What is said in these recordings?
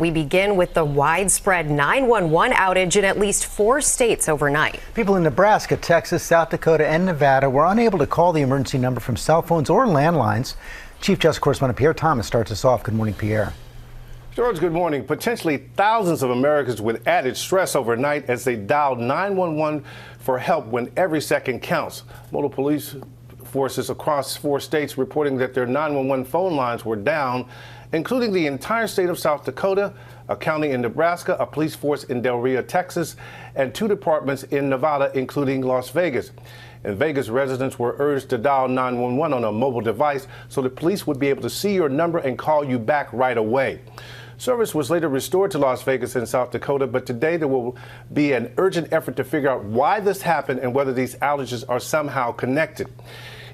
We begin with the widespread 911 outage in at least 4 states overnight. People in Nebraska, Texas, South Dakota, and Nevada were unable to call the emergency number from cell phones or landlines. Chief Justice Correspondent Pierre Thomas starts us off. Good morning, Pierre. George, good morning. Potentially thousands of Americans with added stress overnight as they dialed 911 for help when every second counts. Multiple police forces across 4 states reporting that their 911 phone lines were down, including the entire state of South Dakota, a county in Nebraska, a police force in Del Rio, Texas, and 2 departments in Nevada, including Las Vegas. In Vegas, residents were urged to dial 911 on a mobile device so the police would be able to see your number and call you back right away. Service was later restored to Las Vegas and South Dakota, but today there will be an urgent effort to figure out why this happened and whether these outages are somehow connected.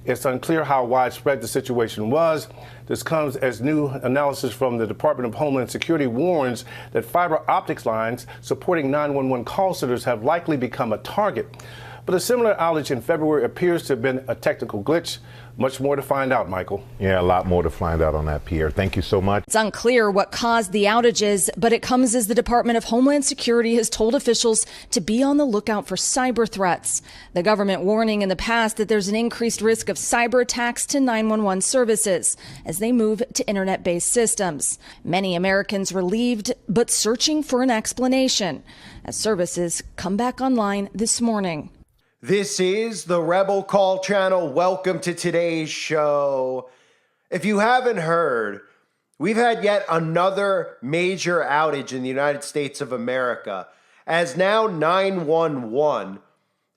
It's unclear how widespread the situation was. This comes as new analysis from the Department of Homeland Security warns that fiber optics lines supporting 911 call centers have likely become a target. But a similar outage in February appears to have been a technical glitch. Much more to find out, Michael. Yeah, a lot more to find out on that, Pierre. Thank you so much. It's unclear what caused the outages, but it comes as the Department of Homeland Security has told officials to be on the lookout for cyber threats. The government warning in the past that there's an increased risk of cyber attacks to 911 services as they move to internet-based systems. Many Americans relieved, but searching for an explanation as services come back online this morning. This is the Rebel Call Channel. Welcome to today's show. If you haven't heard, we've had yet another major outage in the United States of America, as now 911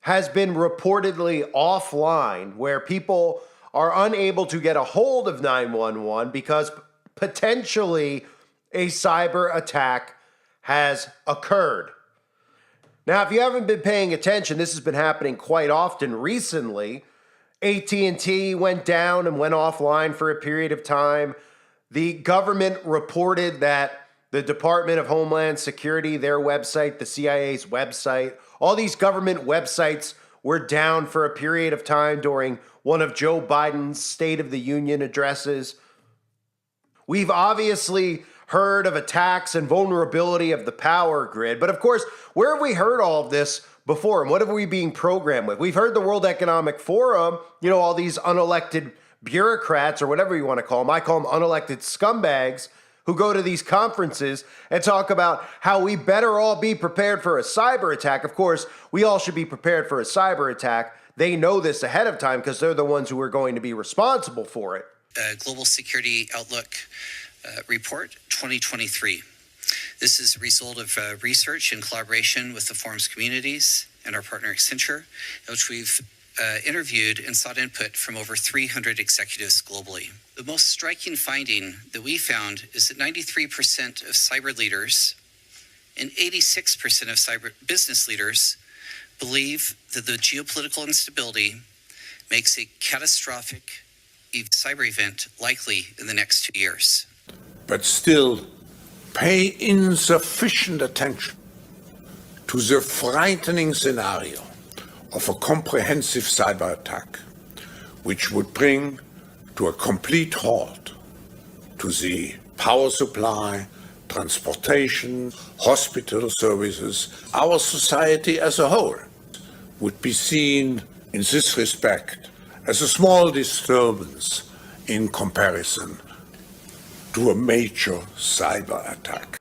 has been reportedly offline, where people are unable to get a hold of 911 because potentially a cyber attack has occurred. Now, if you haven't been paying attention, this has been happening quite often recently. AT&T went down and went offline for a period of time. The government reported that the Department of Homeland Security, their website, the CIA's website, all these government websites were down for a period of time during one of Joe Biden's State of the Union addresses. We've obviously heard of attacks and vulnerability of the power grid. But of course, where have we heard all of this before? And what have we been programmed with? We've heard the World Economic Forum, all these unelected bureaucrats or whatever you want to call them. I call them unelected scumbags who go to these conferences and talk about how we better all be prepared for a cyber attack. Of course, we all should be prepared for a cyber attack. They know this ahead of time because they're the ones who are going to be responsible for it. Global Security Outlook Report 2023. This is a result of research in collaboration with the forum's communities and our partner Accenture, in which we've interviewed and sought input from over 300 executives globally. The most striking finding that we found is that 93% of cyber leaders and 86% of cyber business leaders believe that the geopolitical instability makes a catastrophic cyber event likely in the next 2 years. But still pay insufficient attention to the frightening scenario of a comprehensive cyber attack, which would bring to a complete halt to the power supply, transportation, hospital services. Our society as a whole would be seen in this respect as a small disturbance in comparison to a major cyber attack.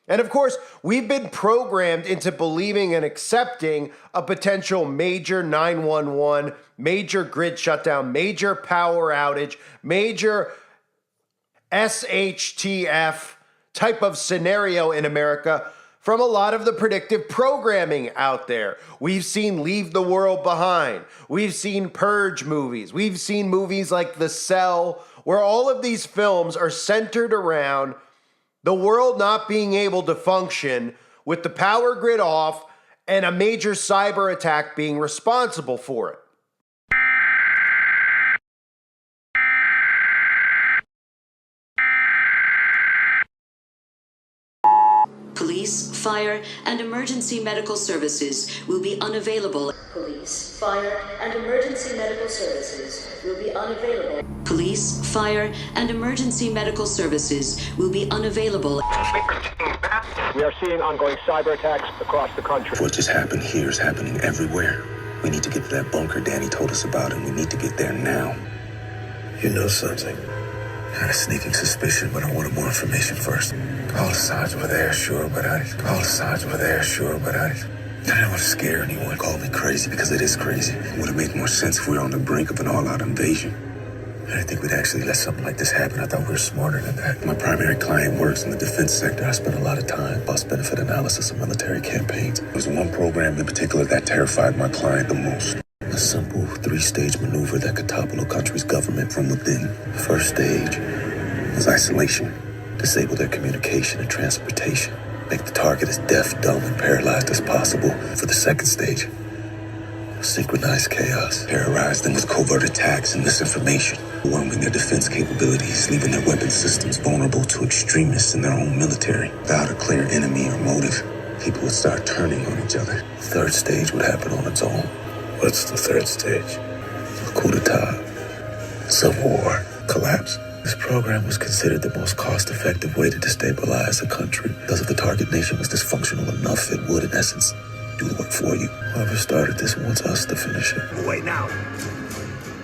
And of course, we've been programmed into believing and accepting a potential major 911, major grid shutdown, major power outage, major SHTF type of scenario in America from a lot of the predictive programming out there. We've seen Leave the World Behind. We've seen Purge movies. We've seen movies like The Cell, where all of these films are centered around the world not being able to function with the power grid off and a major cyber attack being responsible for it. Police Police, fire, and emergency medical services will be unavailable. Police, fire, and emergency medical services will be unavailable. Police, fire, and emergency medical services will be unavailable. We are seeing ongoing cyber attacks across the country. What just happened here is happening everywhere. We need to get to that bunker Danny told us about, and we need to get there now. You know something? I had a sneaking suspicion, but I wanted more information first. All the signs were there, sure, but I didn't want to scare anyone. Call me crazy because it is crazy. It would have made more sense if we were on the brink of an all-out invasion. I didn't think we'd actually let something like this happen. I thought we were smarter than that. My primary client works in the defense sector. I spent a lot of time cost-benefit analysis of military campaigns. There was one program in particular that terrified my client the most. A simple 3-stage maneuver that could topple a country's government from within. The first stage was isolation. Disable their communication and transportation. Make the target as deaf, dumb, and paralyzed as possible. For the second stage, synchronized chaos. Terrorize them with covert attacks and misinformation. Overwhelming their defense capabilities, leaving their weapon systems vulnerable to extremists in their own military. Without a clear enemy or motive, people would start turning on each other. The third stage would happen on its own. What's the third stage? A coup d'etat. Civil war. Collapse. This program was considered the most cost-effective way to destabilize a country. Because if the target nation was dysfunctional enough, it would, in essence, do the work for you. Whoever started this wants us to finish it. Wait now.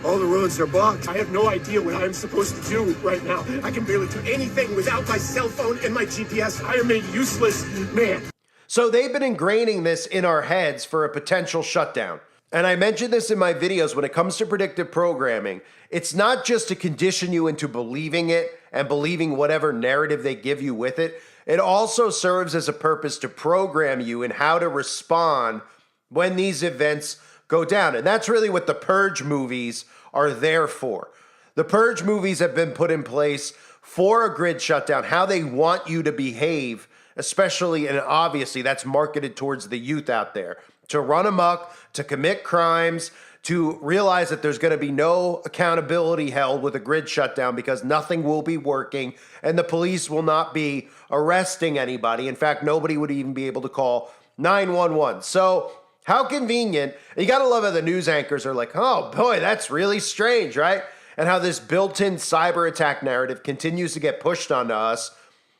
All the roads are blocked. I have no idea what I'm supposed to do right now. I can barely do anything without my cell phone and my GPS. I am a useless man. So they've been ingraining this in our heads for a potential shutdown. And I mentioned this in my videos, when it comes to predictive programming, it's not just to condition you into believing it and believing whatever narrative they give you with it. It also serves as a purpose to program you in how to respond when these events go down. And that's really what the Purge movies are there for. The Purge movies have been put in place for a grid shutdown, how they want you to behave, especially, and obviously that's marketed towards the youth out there, to run amok, to commit crimes, to realize that there's going to be no accountability held with a grid shutdown because nothing will be working and the police will not be arresting anybody. In fact, nobody would even be able to call 911. So how convenient. You got to love how the news anchors are like, oh boy, that's really strange, right? And how this built-in cyber attack narrative continues to get pushed onto us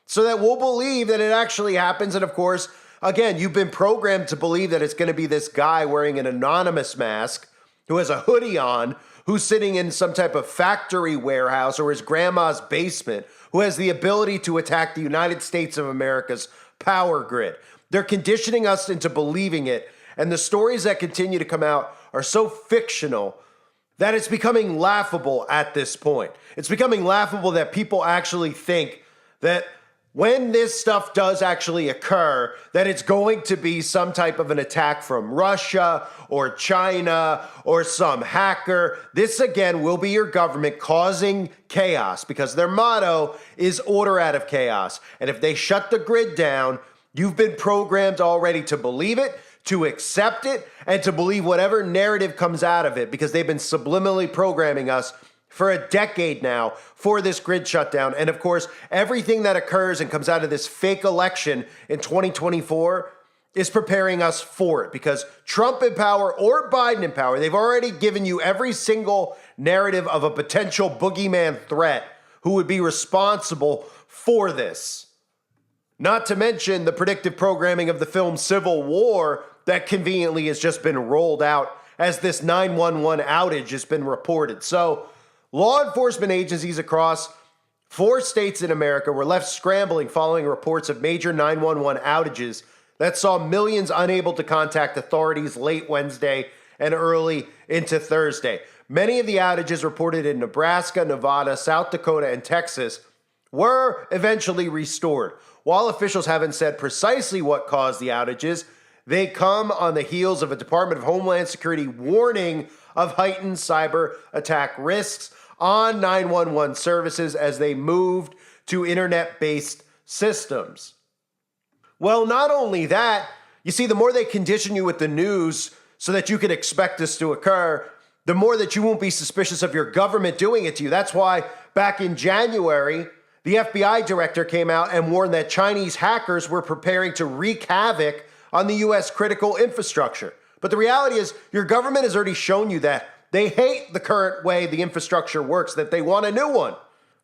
so that we'll believe that it actually happens. And of course, again, you've been programmed to believe that it's going to be this guy wearing an anonymous mask who has a hoodie on, who's sitting in some type of factory warehouse or his grandma's basement, who has the ability to attack the United States of America's power grid. They're conditioning us into believing it. And the stories that continue to come out are so fictional that it's becoming laughable at this point. It's becoming laughable that people actually think that when this stuff does actually occur, that it's going to be some type of an attack from Russia or China or some hacker. This, again, will be your government causing chaos because their motto is order out of chaos. And if they shut the grid down, you've been programmed already to believe it, to accept it, and to believe whatever narrative comes out of it because they've been subliminally programming us for a decade now for this grid shutdown. And of course, everything that occurs and comes out of this fake election in 2024 is preparing us for it because Trump in power or Biden in power, they've already given you every single narrative of a potential boogeyman threat who would be responsible for this. Not to mention the predictive programming of the film Civil War that conveniently has just been rolled out as this 911 outage has been reported. So law enforcement agencies across 4 states in America were left scrambling following reports of major 911 outages that saw millions unable to contact authorities late Wednesday and early into Thursday. Many of the outages reported in Nebraska, Nevada, South Dakota, and Texas were eventually restored. While officials haven't said precisely what caused the outages, they come on the heels of a Department of Homeland Security warning of heightened cyber attack risks on 911 services as they moved to internet-based systems. Well, not only that, you see, the more they condition you with the news so that you can expect this to occur, the more that you won't be suspicious of your government doing it to you. That's why back in January, The FBI director came out and warned that Chinese hackers were preparing to wreak havoc on the U.S. critical infrastructure. But the reality is, your government has already shown you that they hate the current way the infrastructure works, that they want a new one.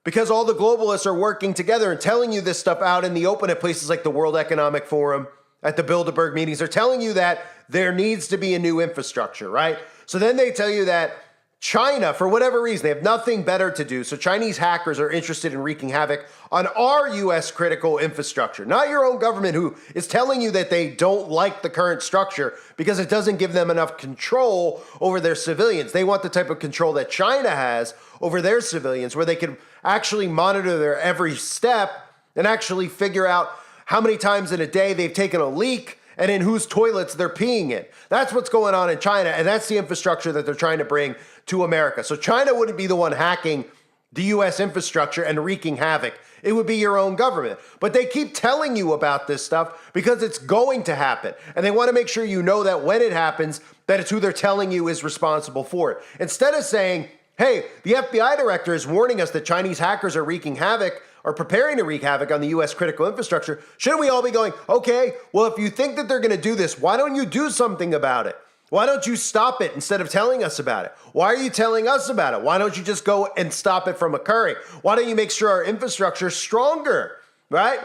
Because all the globalists are working together and telling you this stuff out in the open at places like the World Economic Forum, at the Bilderberg meetings. They're telling you that there needs to be a new infrastructure, right? So then they tell you that China, for whatever reason, they have nothing better to do. So Chinese hackers are interested in wreaking havoc on our U.S. critical infrastructure, not your own government, who is telling you that they don't like the current structure because it doesn't give them enough control over their civilians. They want the type of control that China has over their civilians, where they can actually monitor their every step and actually figure out how many times in a day they've taken a leak and in whose toilets they're peeing in. That's what's going on in China, and that's the infrastructure that they're trying to bring to America. So China wouldn't be the one hacking the U.S. infrastructure and wreaking havoc. It would be your own government. But they keep telling you about this stuff because it's going to happen. And they want to make sure you know that when it happens, that it's who they're telling you is responsible for it. Instead of saying, hey, the FBI director is warning us that Chinese hackers are wreaking havoc, are preparing to wreak havoc on the U.S. critical infrastructure, shouldn't we all be going, okay, well, if you think that they're going to do this, why don't you do something about it? Why don't you stop it instead of telling us about it? Why are you telling us about it? Why don't you just go and stop it from occurring? Why don't you make sure our infrastructure is stronger, right?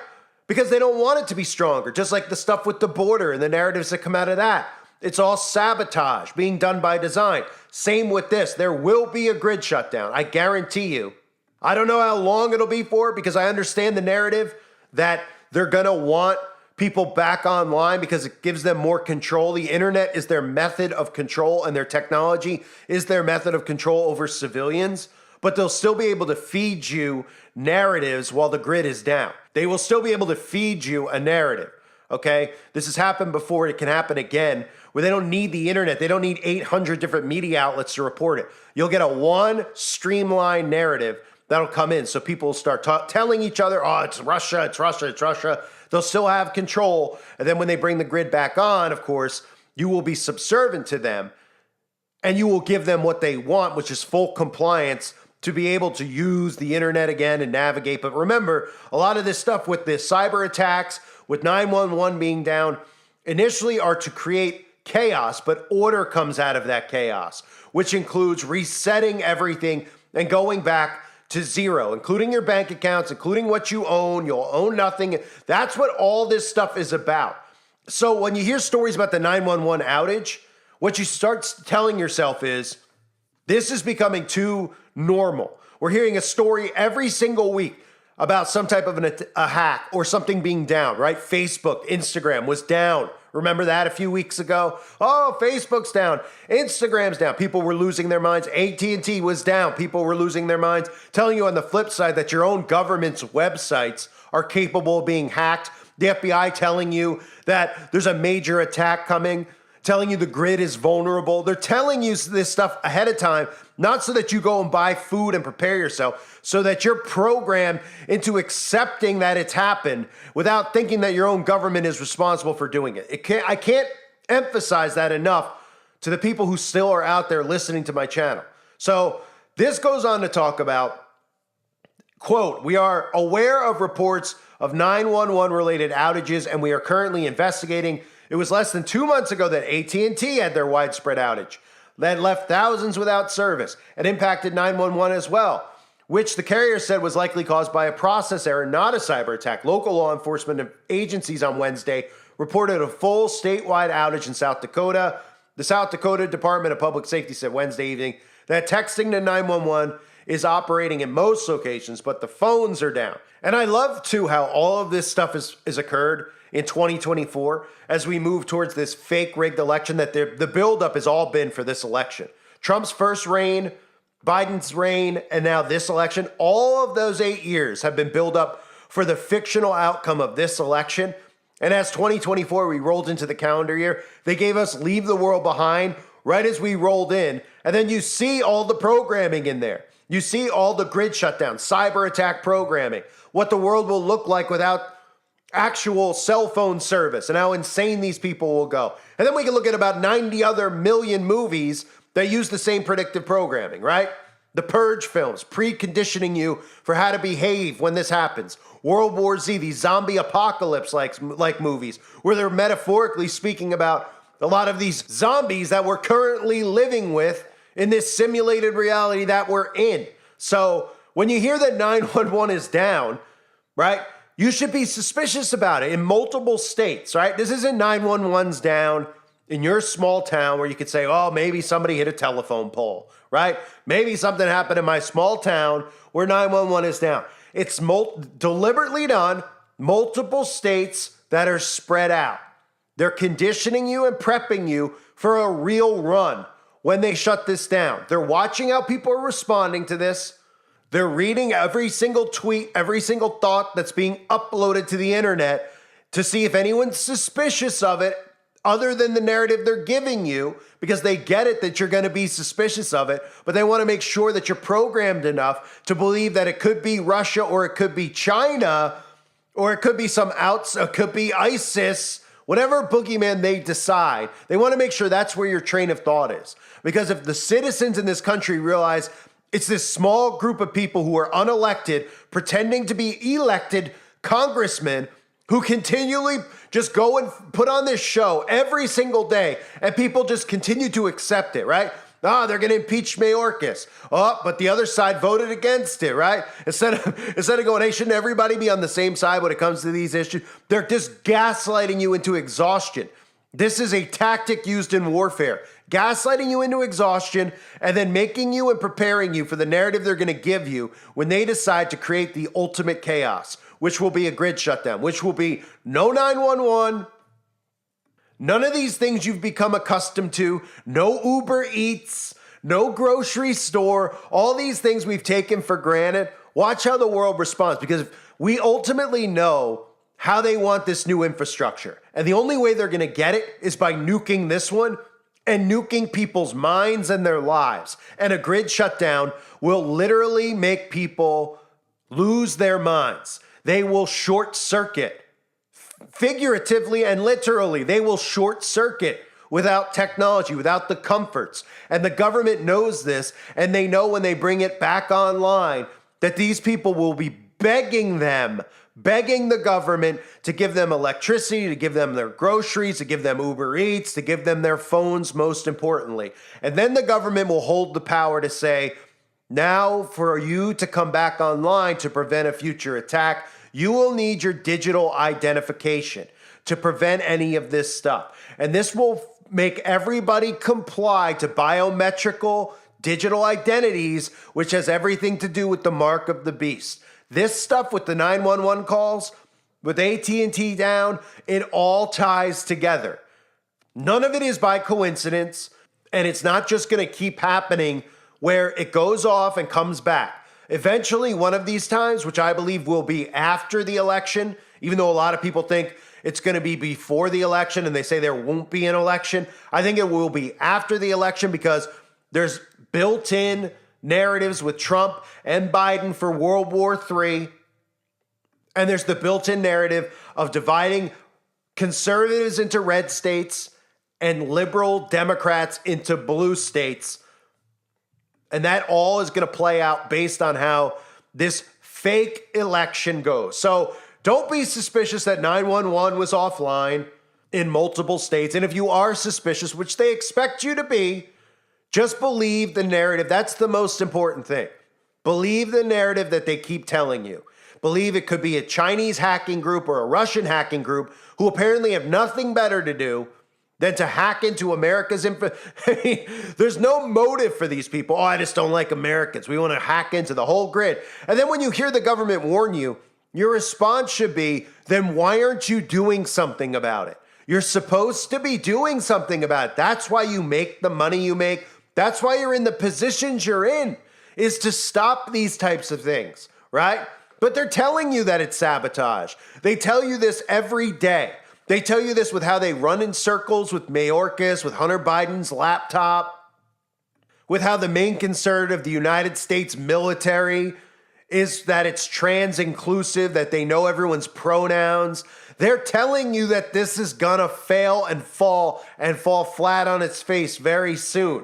Because they don't want it to be stronger, just like the stuff with the border and the narratives that come out of that. It's all sabotage being done by design. Same with this. There will be a grid shutdown. I guarantee you. I don't know how long it'll be for, because I understand the narrative that they're going to want people back online because it gives them more control. The internet is their method of control, and their technology is their method of control over civilians. But they'll still be able to feed you narratives while the grid is down. They will still be able to feed you a narrative. Okay? This has happened before. It can happen again, where they don't need the internet. They don't need 800 different media outlets to report it. You'll get a one streamlined narrative that'll come in. So people will start telling each other, oh, it's Russia, it's Russia, it's Russia. They'll still have control. And then when they bring the grid back on, of course, you will be subservient to them, and you will give them what they want, which is full compliance to be able to use the internet again and navigate. But remember, a lot of this stuff with the cyber attacks, with 911 being down, initially are to create chaos, but order comes out of that chaos, which includes resetting everything and going back to zero, including your bank accounts, including what you own. You'll own nothing. That's what all this stuff is about. So when you hear stories about the 911 outage, what you start telling yourself is, this is becoming too normal. We're hearing a story every single week about some type of a hack or something being down, right? Facebook, Instagram was down. Remember that a few weeks ago? Oh, Facebook's down. Instagram's down. People were losing their minds. AT&T was down. People were losing their minds. Telling you on the flip side that your own government's websites are capable of being hacked. The FBI telling you that there's a major attack coming. Telling you the grid is vulnerable. They're telling you this stuff ahead of time, not so that you go and buy food and prepare yourself, so that you're programmed into accepting that it's happened without thinking that your own government is responsible for doing it. I can't emphasize that enough to the people who still are out there listening to my channel. So this goes on to talk about, quote, we are aware of reports of 911 related outages, and we are currently investigating. It was less than 2 months ago that AT&T had their widespread outage that left thousands without service and impacted 911 as well, which the carrier said was likely caused by a process error, not a cyber attack. Local law enforcement agencies on Wednesday reported a full statewide outage in South Dakota. The South Dakota Department of Public Safety said Wednesday evening that texting to 911 is operating in most locations, but the phones are down. And I love, too, how all of this stuff is occurred in 2024 as we move towards this fake rigged election, that the buildup has all been for this election. Trump's first reign, Biden's reign, and now this election, all of those 8 years have been built up for the fictional outcome of this election. And as 2024, we rolled into the calendar year, they gave us Leave the World Behind right as we rolled in. And then you see all the programming in there. You see all the grid shutdown, cyber attack programming, what the world will look like without actual cell phone service, and how insane these people will go. And then we can look at about 90 other million movies that use the same predictive programming, right? The Purge films, preconditioning you for how to behave when this happens. World War Z, these zombie apocalypse like movies, where they're metaphorically speaking about a lot of these zombies that we're currently living with in this simulated reality that we're in. So when you hear that 911 is down, right, you should be suspicious about it in multiple states, right? This isn't 911's down in your small town where you could say, oh, maybe somebody hit a telephone pole, right? Maybe something happened in my small town where 911 is down. It's deliberately done, multiple states that are spread out. They're conditioning you and prepping you for a real run when they shut this down. They're watching how people are responding to this. They're reading every single tweet, every single thought that's being uploaded to the internet to see if anyone's suspicious of it other than the narrative they're giving you, because they get it that you're going to be suspicious of it, but they want to make sure that you're programmed enough to believe that it could be Russia or it could be China or it could be it could be ISIS. Whatever boogeyman they decide, they want to make sure that's where your train of thought is. Because if the citizens in this country realize it's this small group of people who are unelected, pretending to be elected congressmen who continually just go and put on this show every single day, and people just continue to accept it, right? Oh, they're going to impeach Mayorkas. Oh, but the other side voted against it, right? Instead of going, hey, shouldn't everybody be on the same side when it comes to these issues? They're just gaslighting you into exhaustion. This is a tactic used in warfare. Gaslighting you into exhaustion and then making you and preparing you for the narrative they're going to give you when they decide to create the ultimate chaos, which will be a grid shutdown, which will be no 911, none of these things you've become accustomed to, no Uber Eats, no grocery store, all these things we've taken for granted. Watch how the world responds, because we ultimately know how they want this new infrastructure. And the only way they're going to get it is by nuking this one and nuking people's minds and their lives. And a grid shutdown will literally make people lose their minds. They will short circuit. Figuratively and literally, they will short circuit without technology, without the comforts. And the government knows this, and they know when they bring it back online that these people will be begging the government to give them electricity, to give them their groceries, to give them Uber Eats, to give them their phones, most importantly. And then the government will hold the power to say, now for you to come back online to prevent a future attack, you will need your digital identification to prevent any of this stuff. And this will make everybody comply to biometrical digital identities, which has everything to do with the mark of the beast. This stuff with the 911 calls, with AT&T down, it all ties together. None of it is by coincidence, and it's not just going to keep happening where it goes off and comes back. Eventually, one of these times, which I believe will be after the election, even though a lot of people think it's going to be before the election and they say there won't be an election, I think it will be after the election, because there's built-in narratives with Trump and Biden for World War III. And there's the built-in narrative of dividing conservatives into red states and liberal Democrats into blue states. And that all is going to play out based on how this fake election goes. So don't be suspicious that 911 was offline in multiple states. And if you are suspicious, which they expect you to be, just believe the narrative. That's the most important thing. Believe the narrative that they keep telling you. Believe it could be a Chinese hacking group or a Russian hacking group who apparently have nothing better to do than to hack into America's info. There's no motive for these people. Oh, I just don't like Americans. We want to hack into the whole grid. And then when you hear the government warn you, your response should be, then why aren't you doing something about it? You're supposed to be doing something about it. That's why you make the money you make. That's why you're in the positions you're in, is to stop these types of things, right? But they're telling you that it's sabotage. They tell you this every day. They tell you this with how they run in circles with Mayorkas, with Hunter Biden's laptop, with how the main concern of the United States military is that it's trans inclusive, that they know everyone's pronouns. They're telling you that this is gonna fail and fall flat on its face very soon.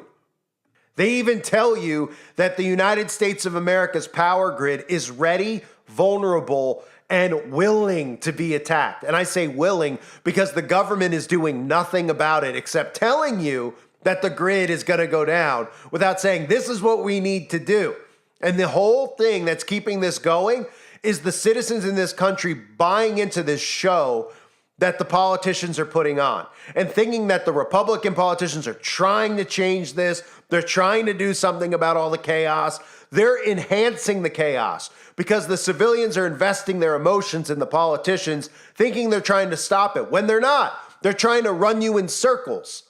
They even tell you that the United States of America's power grid is ready, vulnerable, and willing to be attacked. And I say willing because the government is doing nothing about it except telling you that the grid is going to go down without saying this is what we need to do. And the whole thing that's keeping this going is the citizens in this country buying into this show that the politicians are putting on and thinking that the Republican politicians are trying to change this. They're trying to do something about all the chaos. They're enhancing the chaos because the civilians are investing their emotions in the politicians, thinking they're trying to stop it when they're not. They're trying to run you in circles.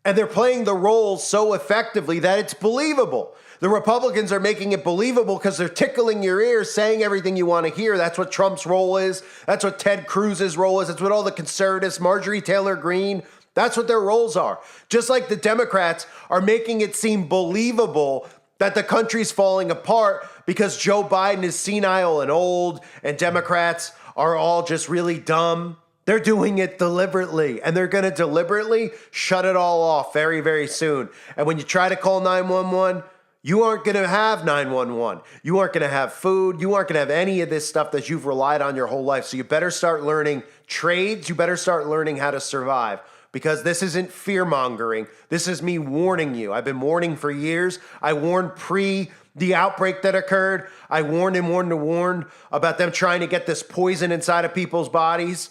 And they're playing the roles so effectively that it's believable. The Republicans are making it believable because they're tickling your ears, saying everything you want to hear. That's what Trump's role is. That's what Ted Cruz's role is. That's what all the conservatives, Marjorie Taylor Greene, that's what their roles are. Just like the Democrats are making it seem believable that the country's falling apart because Joe Biden is senile and old and Democrats are all just really dumb. They're doing it deliberately, and they're going to deliberately shut it all off very, very soon. And when you try to call 911, you aren't going to have 911. You aren't going to have food. You aren't going to have any of this stuff that you've relied on your whole life. So you better start learning trades. You better start learning how to survive, because this isn't fear-mongering. This is me warning you. I've been warning for years. I warned pre the outbreak that occurred. I warned and warned about them trying to get this poison inside of people's bodies.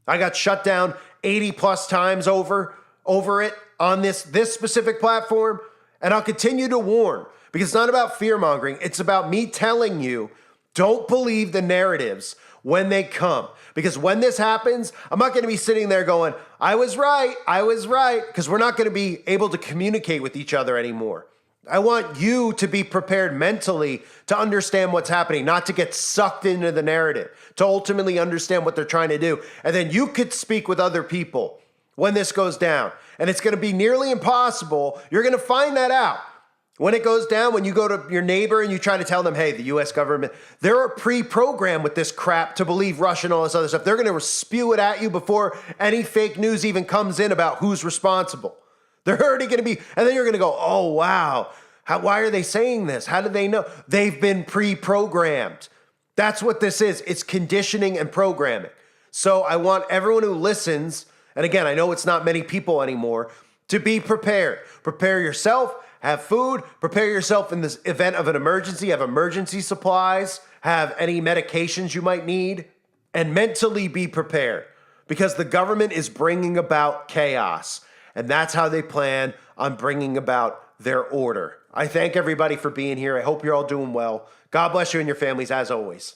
I got shut down 80 plus times over it on this specific platform. And I'll continue to warn, because it's not about fear mongering. It's about me telling you, don't believe the narratives when they come. Because when this happens, I'm not going to be sitting there going, I was right, because we're not going to be able to communicate with each other anymore. I want you to be prepared mentally to understand what's happening, not to get sucked into the narrative, to ultimately understand what they're trying to do. And then you could speak with other people when this goes down. And it's going to be nearly impossible. You're going to find that out when it goes down, when you go to your neighbor and you try to tell them, hey, the U.S. government, they're pre-programmed with this crap to believe Russia and all this other stuff. They're going to spew it at you before any fake news even comes in about who's responsible. They're already going to be, and then you're going to go, oh, wow. Why are they saying this? How do they know? They've been pre-programmed. That's what this is. It's conditioning and programming. So I want everyone who listens, and again, I know it's not many people anymore, to be prepared. Prepare yourself, have food, prepare yourself in this event of an emergency, have emergency supplies, have any medications you might need, and mentally be prepared, because the government is bringing about chaos. And that's how they plan on bringing about their order. I thank everybody for being here. I hope you're all doing well. God bless you and your families as always.